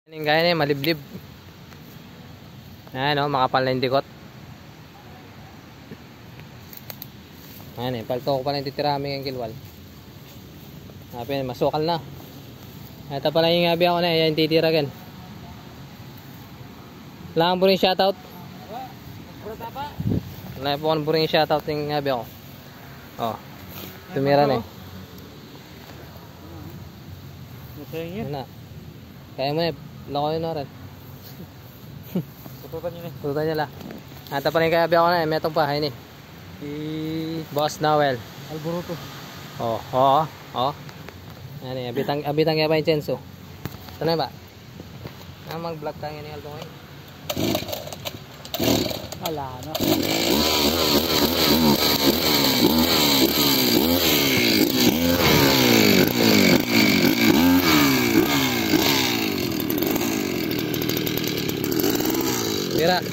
Yung gaya na yun, maliblib. Ayan o, makapal na yung dikot. Ayan eh, palto ko pala yung titiraming yung kilwal. Ayan, masukal na. Ito pala yung gabi ako na, ayan titiragan. Wala kang buring shoutout? Wala po kang buring shoutout yung gabi ako. O, tumira na eh. Ano? Kaya mo eh, lako yun na rin. Tututan nyo na. Tututan nyo lang. Ito pala yung gabi ako na, may itong pahay ni Boss Noel Alboroto. Oo. Yan eh, abitang kaya pa yung Chenso. Ito na ba? Mag-vlog tayo ni Aldo ngayon. Wala na. Tira.